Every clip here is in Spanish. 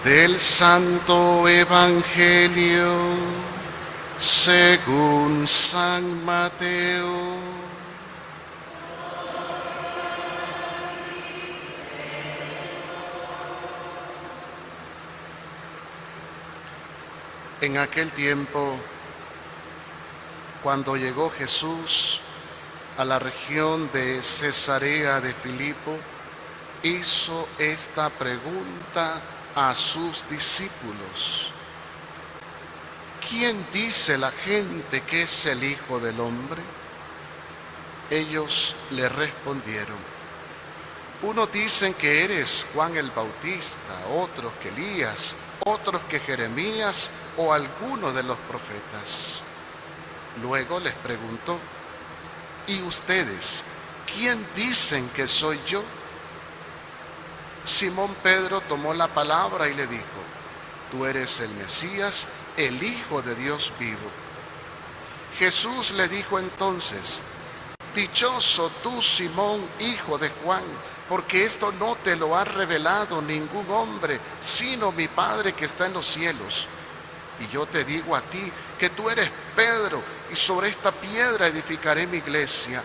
Del Santo Evangelio según San Mateo. En aquel tiempo, cuando llegó Jesús a la región de Cesarea de Filipo, hizo esta pregunta a sus discípulos: ¿quién dice la gente que es el Hijo del Hombre? Ellos le respondieron: unos dicen que eres Juan el Bautista, otros que Elías, otros que Jeremías o alguno de los profetas. Luego les preguntó: ¿y ustedes, quién dicen que soy yo? Simón Pedro tomó la palabra y le dijo: tú eres el Mesías, el Hijo de Dios vivo. Jesús le dijo entonces: dichoso tú, Simón, hijo de Juan, porque esto no te lo ha revelado ningún hombre, sino mi Padre que está en los cielos. Y yo te digo a ti que tú eres Pedro, y sobre esta piedra edificaré mi iglesia.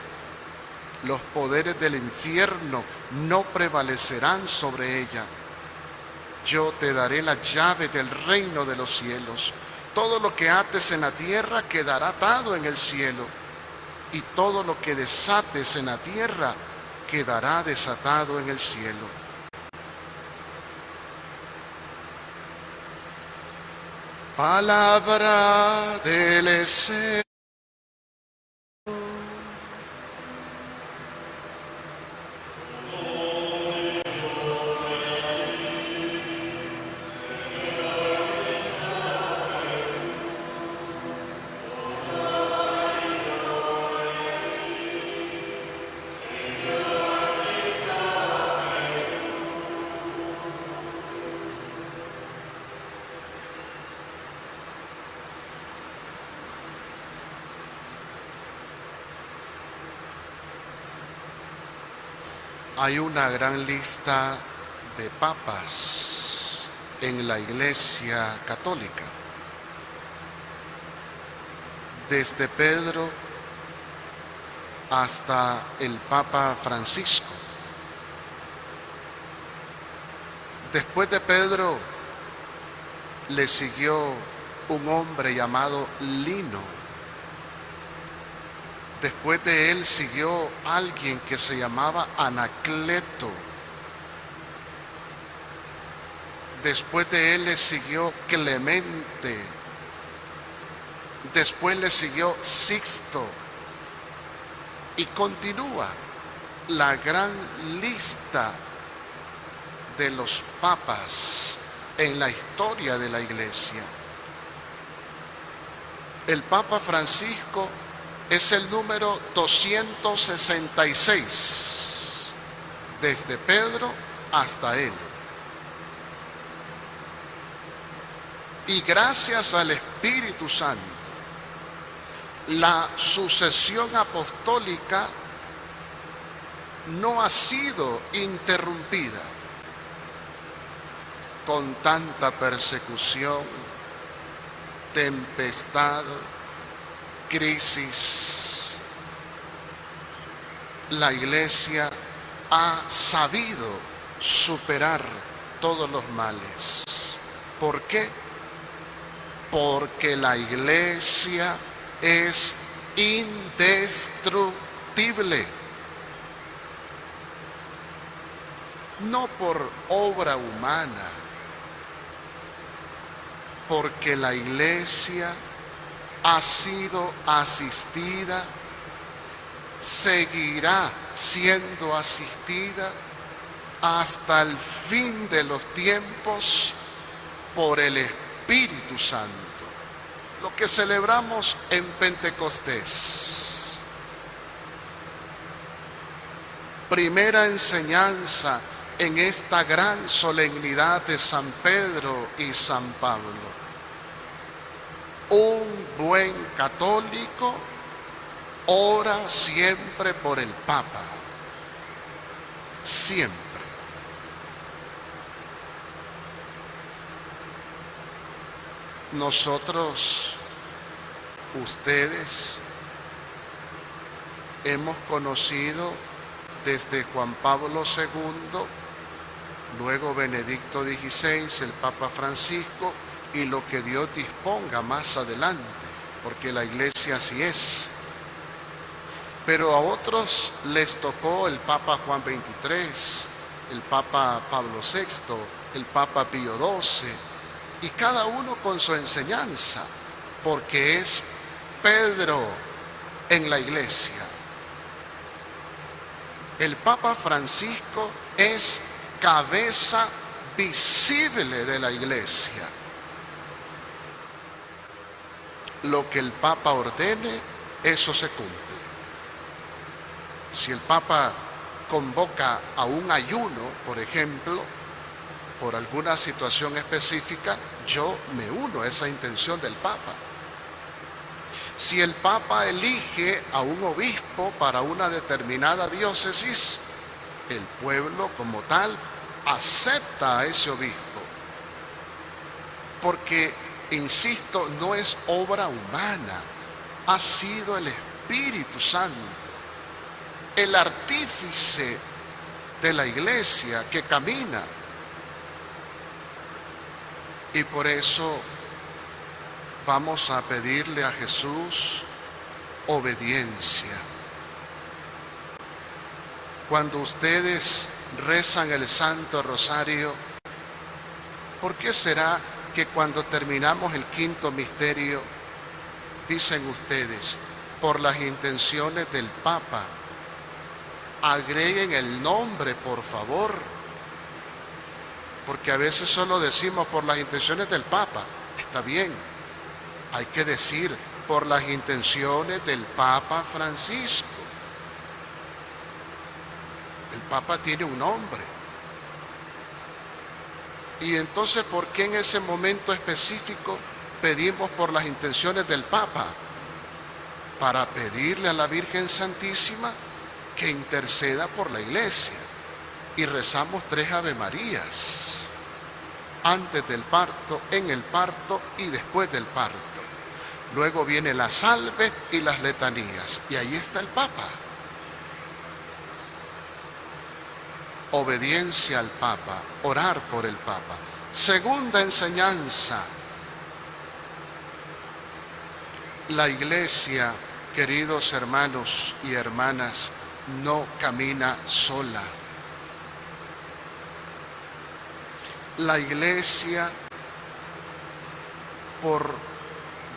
Los poderes del infierno no prevalecerán sobre ella. Yo te daré la llave del reino de los cielos. Todo lo que ates en la tierra quedará atado en el cielo, y todo lo que desates en la tierra quedará desatado en el cielo. Palabra del Señor. Hay una gran lista de papas en la Iglesia Católica, desde Pedro hasta el Papa Francisco. Después de Pedro le siguió un hombre llamado Lino. Después de él siguió alguien que se llamaba Anacleto. Después de él le siguió Clemente. Después le siguió Sixto. Y continúa la gran lista de los papas en la historia de la Iglesia. El Papa Francisco es el número 266, desde Pedro hasta él. Y gracias al Espíritu Santo, la sucesión apostólica no ha sido interrumpida. Con tanta persecución, tempestad, crisis, la Iglesia ha sabido superar todos los males. ¿Por qué? Porque la Iglesia es indestructible. No por obra humana, porque la Iglesia ha sido asistida, seguirá siendo asistida hasta el fin de los tiempos por el Espíritu Santo. Lo que celebramos en Pentecostés. Primera enseñanza en esta gran solemnidad de San Pedro y San Pablo. Un buen católico ora siempre por el Papa, siempre. Nosotros, ustedes, hemos conocido desde Juan Pablo II, luego Benedicto XVI, el Papa Francisco, y lo que Dios disponga más adelante, porque la Iglesia así es. Pero a otros les tocó el Papa Juan XXIII, el Papa Pablo VI, el Papa Pío XII, y cada uno con su enseñanza, porque es Pedro en la Iglesia. El Papa Francisco es cabeza visible de la Iglesia. Lo que el Papa ordene, eso se cumple. Si el Papa convoca a un ayuno, por ejemplo, por alguna situación específica, yo me uno a esa intención del Papa. Si el Papa elige a un obispo para una determinada diócesis, el pueblo como tal acepta a ese obispo. Porque, insisto, no es obra humana, ha sido el Espíritu Santo, el artífice de la Iglesia que camina. Y por eso vamos a pedirle a Jesús obediencia. Cuando ustedes rezan el Santo Rosario, ¿por qué será que cuando terminamos el quinto misterio, dicen ustedes, por las intenciones del Papa, agreguen el nombre, por favor? Porque a veces solo decimos por las intenciones del Papa. Está bien, hay que decir por las intenciones del Papa Francisco. El Papa tiene un nombre. Y entonces, ¿por qué en ese momento específico pedimos por las intenciones del Papa? Para pedirle a la Virgen Santísima que interceda por la Iglesia. Y rezamos 3 Ave Marías, antes del parto, en el parto y después del parto. Luego viene la salve y las letanías, y ahí está el Papa. Obediencia al Papa, orar por el Papa. Segunda enseñanza: la Iglesia, queridos hermanos y hermanas, no camina sola. La Iglesia, por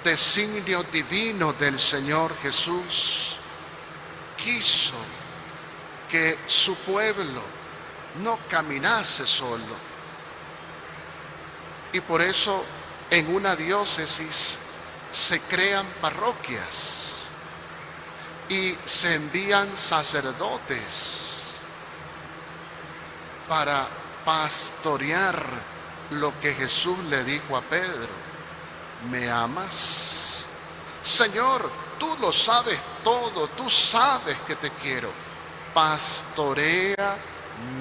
designio divino del Señor Jesús, quiso que su pueblo no caminase solo. Y por eso en una diócesis se crean parroquias y se envían sacerdotes para pastorear lo que Jesús le dijo a Pedro: ¿me amas? Señor, tú lo sabes todo, tú sabes que te quiero. Pastorea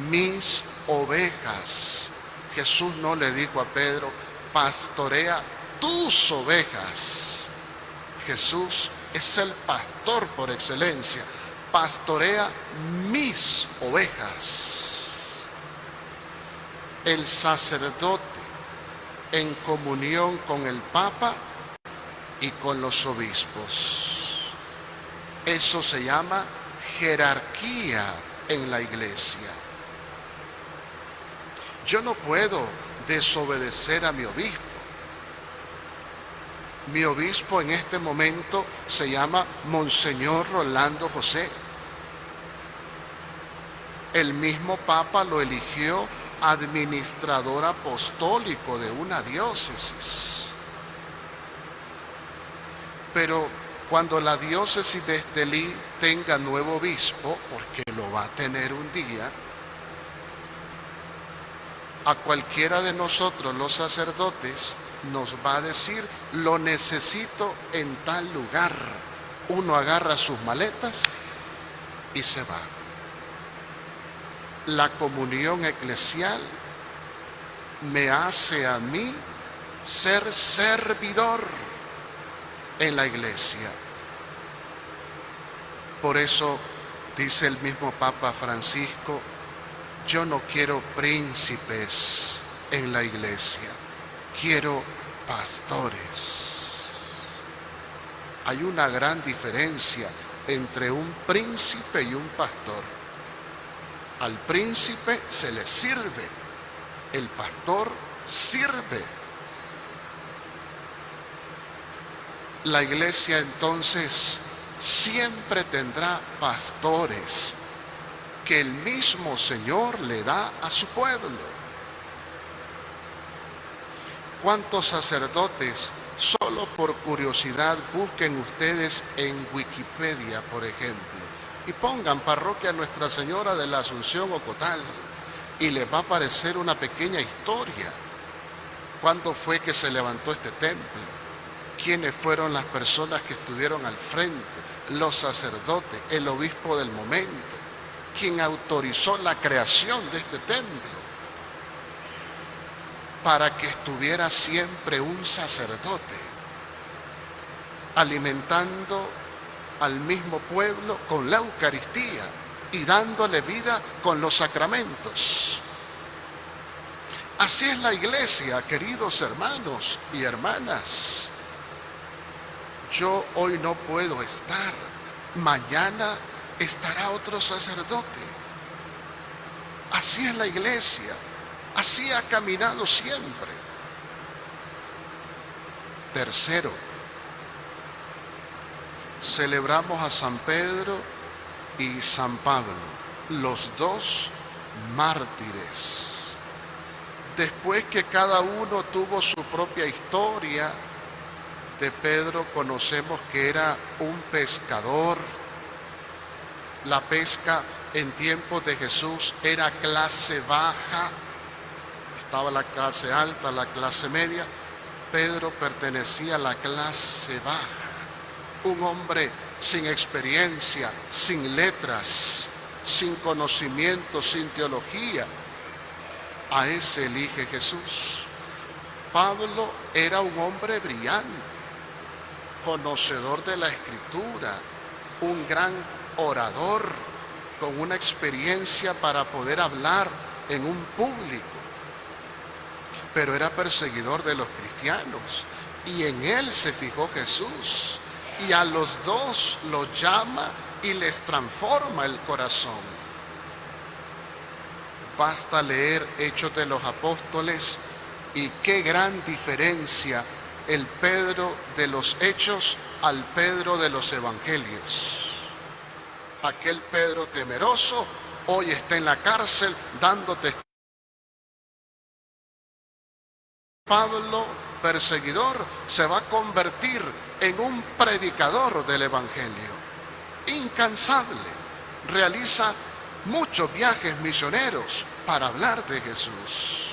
mis ovejas. Jesús no le dijo a Pedro: pastorea tus ovejas. Jesús es el pastor por excelencia. Pastorea mis ovejas. El sacerdote, en comunión con el Papa y con los obispos. Eso se llama jerarquía en la Iglesia. Yo no puedo desobedecer a mi obispo. Mi obispo en este momento se llama Monseñor Rolando José. El mismo Papa lo eligió administrador apostólico de una diócesis. Pero cuando la diócesis de Estelí tenga nuevo obispo, porque lo va a tener un día, a cualquiera de nosotros los sacerdotes nos va a decir: lo necesito en tal lugar. Uno agarra sus maletas y se va. La comunión eclesial me hace a mí ser servidor en la iglesia. Por eso dice el mismo Papa Francisco, yo no quiero príncipes en la iglesia, quiero pastores. Hay una gran diferencia entre un príncipe y un pastor. Al príncipe se le sirve, el pastor sirve. La iglesia entonces siempre tendrá pastores que el mismo Señor le da a su pueblo. ¿Cuántos sacerdotes? Solo por curiosidad busquen ustedes en Wikipedia, por ejemplo, y pongan Parroquia Nuestra Señora de la Asunción Ocotal, y les va a aparecer una pequeña historia. ¿Cuándo fue que se levantó este templo? ¿Quiénes fueron las personas que estuvieron al frente? Los sacerdotes, el obispo del momento, quien autorizó la creación de este templo, para que estuviera siempre un sacerdote, alimentando al mismo pueblo con la Eucaristía y dándole vida con los sacramentos. Así es la iglesia, queridos hermanos y hermanas. Yo hoy no puedo estar, mañana estará otro sacerdote. Así es la iglesia, así ha caminado siempre. Tercero, celebramos a San Pedro y San Pablo, los dos mártires. Después que cada uno tuvo su propia historia, de Pedro conocemos que era un pescador. La pesca en tiempos de Jesús era clase baja, estaba la clase alta, la clase media. Pedro pertenecía a la clase baja, un hombre sin experiencia, sin letras, sin conocimiento, sin teología. A ese elige Jesús. Pablo era un hombre brillante, conocedor de la Escritura, un gran orador, con una experiencia para poder hablar en un público, pero era perseguidor de los cristianos, y en él se fijó Jesús, y a los dos los llama y les transforma el corazón. Basta leer Hechos de los Apóstoles, y qué gran diferencia el Pedro de los Hechos al Pedro de los Evangelios. Aquel Pedro temeroso hoy está en la cárcel dando testimonio. Pablo, perseguidor, se va a convertir en un predicador del Evangelio, incansable. Realiza muchos viajes misioneros para hablar de Jesús.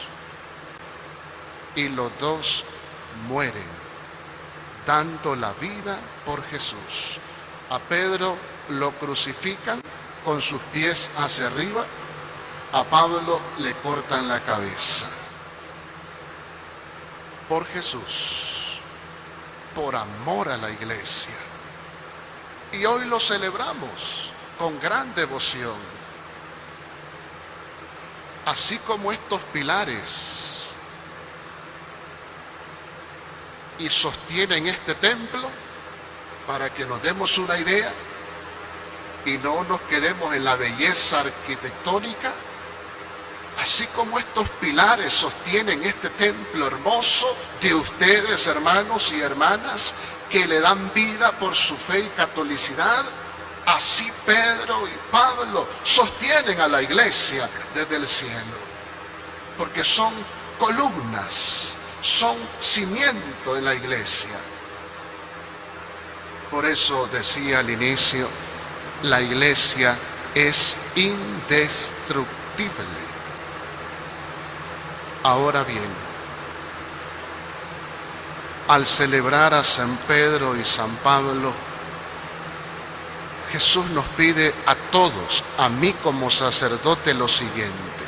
Y los dos mueren dando la vida por Jesús. A Pedro lo crucifican con sus pies hacia arriba, a Pablo le cortan la cabeza. Por Jesús, por amor a la iglesia. Y hoy lo celebramos con gran devoción. Así como estos pilares y sostienen este templo, para que nos demos una idea y no nos quedemos en la belleza arquitectónica, así como estos pilares sostienen este templo hermoso de ustedes, hermanos y hermanas, que le dan vida por su fe y catolicidad, así Pedro y Pablo sostienen a la iglesia desde el cielo, porque son columnas, son cimiento en la iglesia. Por eso decía al inicio, la iglesia es indestructible. Ahora bien, al celebrar a San Pedro y San Pablo, Jesús nos pide a todos, a mí como sacerdote, lo siguiente: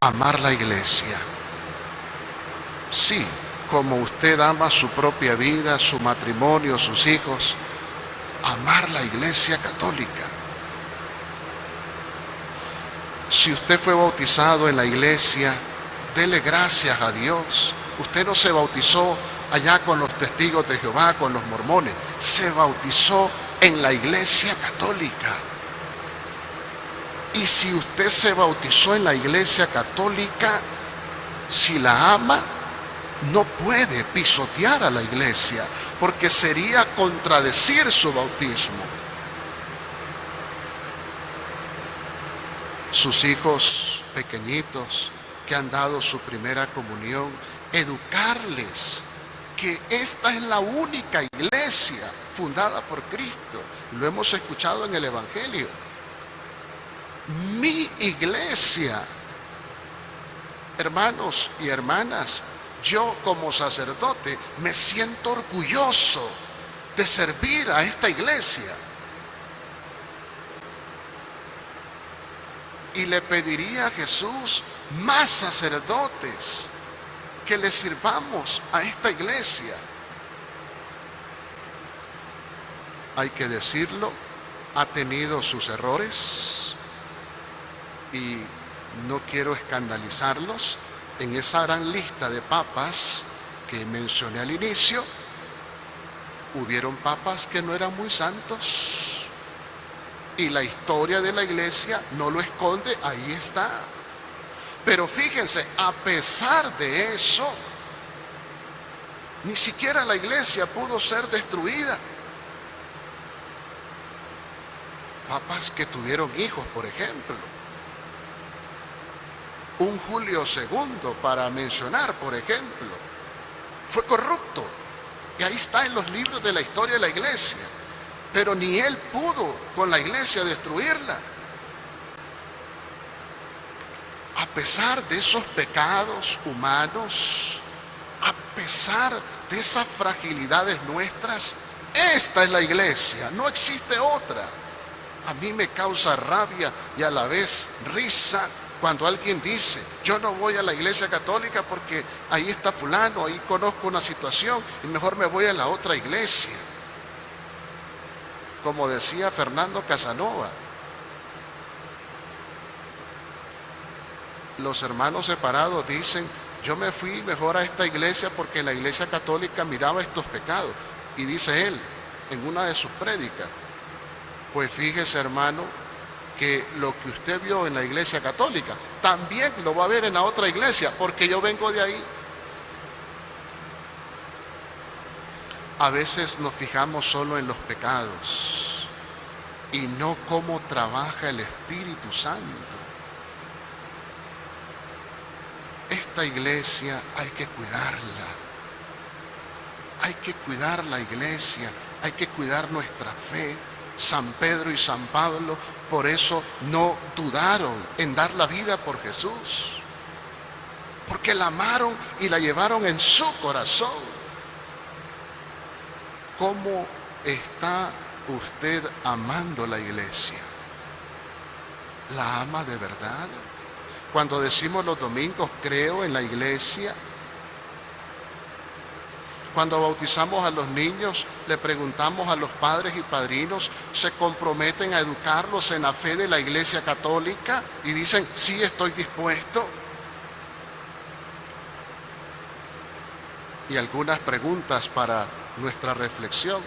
amar la iglesia, Sí, como usted ama su propia vida, su matrimonio, sus hijos, amar la Iglesia Católica. Si usted fue bautizado en la iglesia, dele gracias a Dios. Usted no se bautizó allá con los testigos de Jehová, con los mormones. Se bautizó en la Iglesia Católica. Y si usted se bautizó en la Iglesia Católica, si la ama, no puede pisotear a la iglesia, porque sería contradecir su bautismo. Sus hijos pequeñitos que han dado su primera comunión, educarles que esta es la única iglesia fundada por Cristo. Lo hemos escuchado en el Evangelio. Mi iglesia. Hermanos y hermanas, yo como sacerdote me siento orgulloso de servir a esta iglesia. Y le pediría a Jesús más sacerdotes que le sirvamos a esta iglesia. Hay que decirlo, ha tenido sus errores y no quiero escandalizarlos. En esa gran lista de papas que mencioné al inicio, hubieron papas que no eran muy santos. Y la historia de la iglesia no lo esconde, ahí está. Pero fíjense, a pesar de eso, ni siquiera la iglesia pudo ser destruida. Papas que tuvieron hijos, por ejemplo. Un Julio II, para mencionar, por ejemplo, fue corrupto. Y ahí está en los libros de la historia de la iglesia. Pero ni él pudo con la iglesia destruirla. A pesar de esos pecados humanos, a pesar de esas fragilidades nuestras, esta es la iglesia, no existe otra. A mí me causa rabia y a la vez risa cuando alguien dice, yo no voy a la iglesia católica porque ahí está fulano, ahí conozco una situación y mejor me voy a la otra iglesia. Como decía Fernando Casanova, los hermanos separados dicen, yo me fui mejor a esta iglesia porque en la iglesia católica miraba estos pecados. Y dice él en una de sus prédicas, pues fíjese hermano, que lo que usted vio en la iglesia católica, también lo va a ver en la otra iglesia, porque yo vengo de ahí. A veces nos fijamos solo en los pecados y no cómo trabaja el Espíritu Santo. Esta iglesia hay que cuidarla. Hay que cuidar la iglesia, hay que cuidar nuestra fe. San Pedro y San Pablo por eso no dudaron en dar la vida por Jesús, porque la amaron y la llevaron en su corazón. ¿Cómo está usted amando la iglesia? ¿La ama de verdad? Cuando decimos los domingos, creo en la iglesia. Cuando bautizamos a los niños, le preguntamos a los padres y padrinos, ¿se comprometen a educarlos en la fe de la Iglesia Católica? Y dicen, sí, estoy dispuesto. Y algunas preguntas para nuestra reflexión.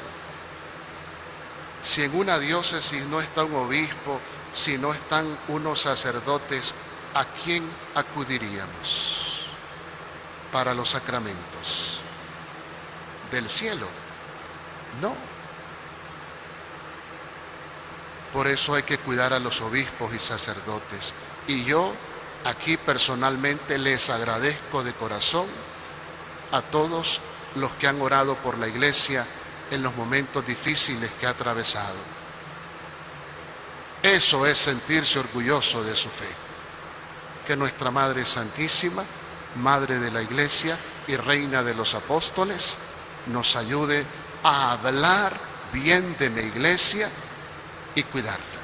Si en una diócesis no está un obispo, si no están unos sacerdotes, ¿a quién acudiríamos para los sacramentos? ¿Del cielo? No. Por eso hay que cuidar a los obispos y sacerdotes. Y yo aquí personalmente les agradezco de corazón a todos los que han orado por la iglesia en los momentos difíciles que ha atravesado. Eso es sentirse orgulloso de su fe. Que nuestra Madre Santísima, Madre de la Iglesia y Reina de los Apóstoles, nos ayude a hablar bien de la iglesia y cuidarla.